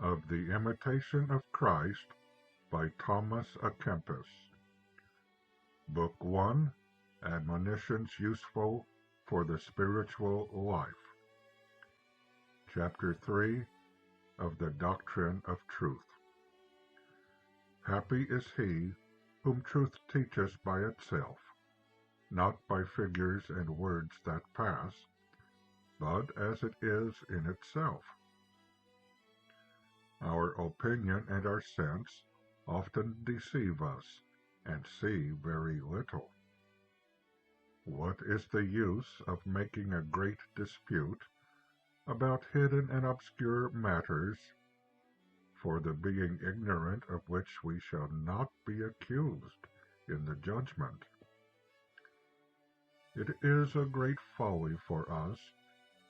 of the Imitation of Christ by Thomas A. Kempis. Book 1, Admonitions Useful for the Spiritual Life. Chapter 3 of the Doctrine of Truth. Happy is he whom truth teaches by itself, not by figures and words that pass, but as it is in itself. Our opinion and our sense often deceive us, and see very little. What is the use of making a great dispute about hidden and obscure matters, for the being ignorant of which we shall not be accused in the judgment? It is a great folly for us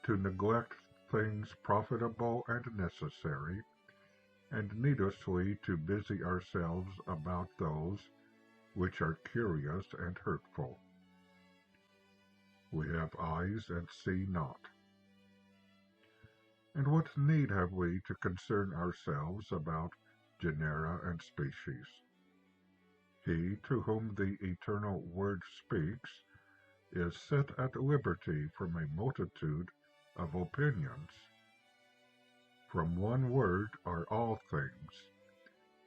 to neglect things profitable and necessary, and needlessly to busy ourselves about those which are curious and hurtful. We have eyes and see not. And what need have we to concern ourselves about genera and species? He to whom the eternal Word speaks is set at liberty from a multitude of opinions. From one word are all things,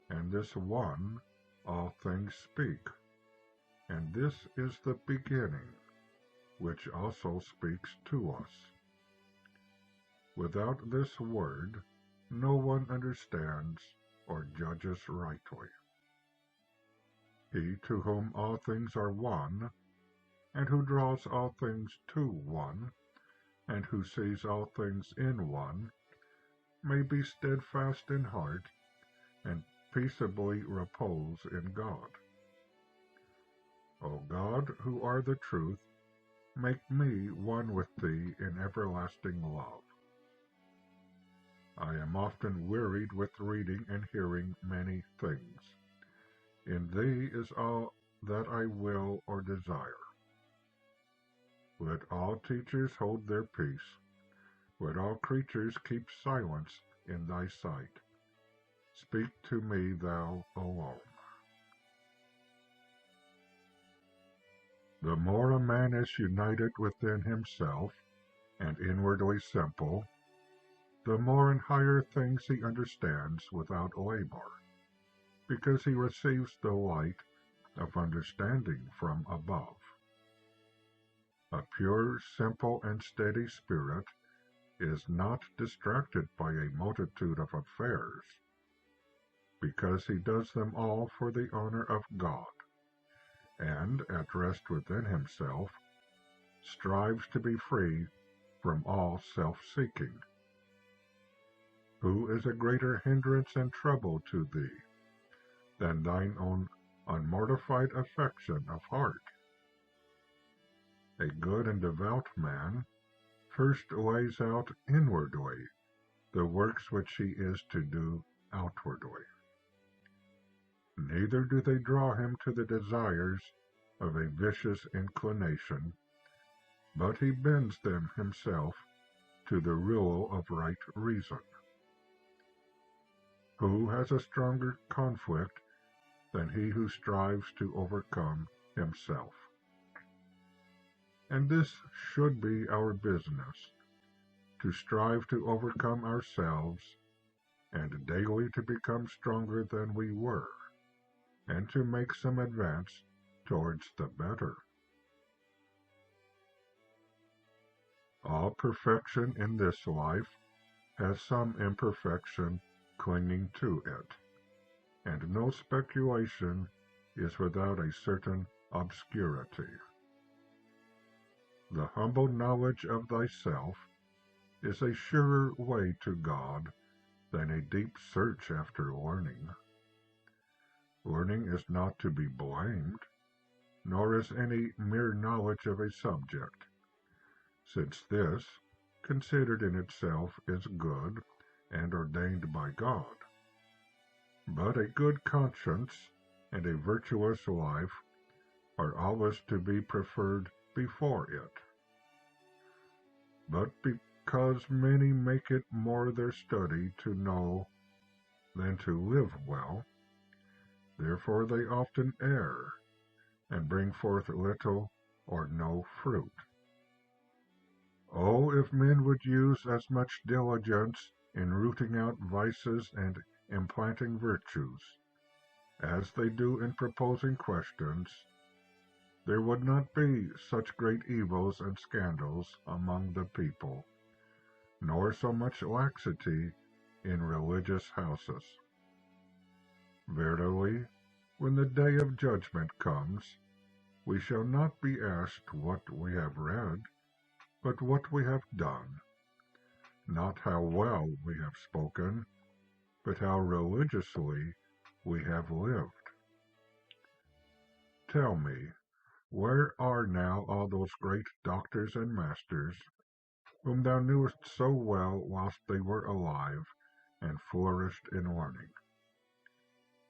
and this one all things speak, and this is the beginning, which also speaks to us. Without this word, no one understands or judges rightly. He to whom all things are one, and who draws all things to one, and who sees all things in one, may be steadfast in heart, and peaceably repose in God. O God, who are the truth, make me one with thee in everlasting love. I am often wearied with reading and hearing many things. In thee is all that I will or desire. Let all teachers hold their peace. Let all creatures keep silence in thy sight. Speak to me, thou alone. The more a man is united within himself, and inwardly simple, the more and higher things he understands without labor, because he receives the light of understanding from above. A pure, simple, and steady spirit is not distracted by a multitude of affairs, because he does them all for the honor of God, and, at rest within himself, strives to be free from all self-seeking. Who is a greater hindrance and trouble to thee than thine own unmortified affection of heart? A good and devout man first lays out inwardly the works which he is to do outwardly. Neither do they draw him to the desires of a vicious inclination, but he bends them himself to the rule of right reason. Who has a stronger conflict than he who strives to overcome himself? And this should be our business, to strive to overcome ourselves, and daily to become stronger than we were, and to make some advance towards the better. All perfection in this life has some imperfection clinging to it, and no speculation is without a certain obscurity. The humble knowledge of thyself is a surer way to God than a deep search after learning. Learning is not to be blamed, nor is any mere knowledge of a subject, since this, considered in itself, is good and ordained by God. But a good conscience and a virtuous life are always to be preferred before it. But because many make it more their study to know than to live well. Therefore they often err, and bring forth little or no fruit. Oh, if men would use as much diligence in rooting out vices and implanting virtues, as they do in proposing questions, there would not be such great evils and scandals among the people, nor so much laxity in religious houses. Verily, when the day of judgment comes, we shall not be asked what we have read, but what we have done, not how well we have spoken, but how religiously we have lived. Tell me, where are now all those great doctors and masters, whom thou knewest so well whilst they were alive and flourished in learning?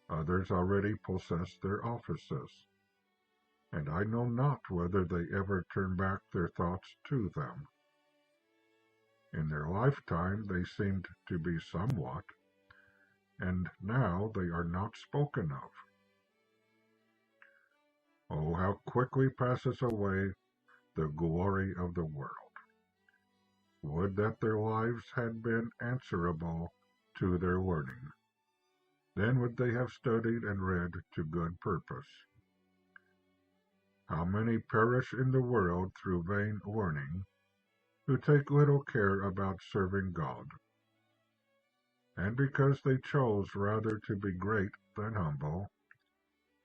Others already possess their offices, and I know not whether they ever turn back their thoughts to them. In their lifetime they seemed to be somewhat, and now they are not spoken of. Oh, how quickly passes away the glory of the world! Would that their lives had been answerable to their learning. Then would they have studied and read to good purpose. How many perish in the world through vain learning, who take little care about serving God. And because they chose rather to be great than humble,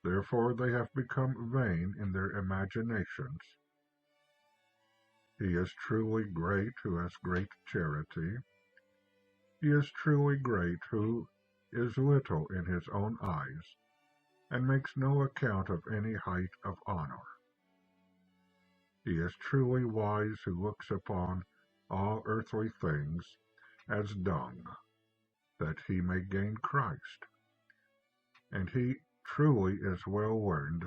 therefore they have become vain in their imaginations. He is truly great who has great charity. He is truly great who is little in his own eyes, and makes no account of any height of honor. He is truly wise who looks upon all earthly things as dung, that he may gain Christ. And he truly is well learned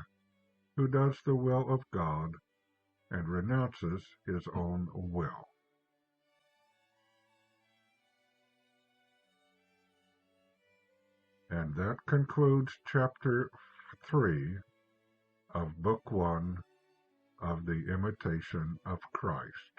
who does the will of God and renounces his own will. And that concludes Chapter 3 of Book 1 of the Imitation of Christ.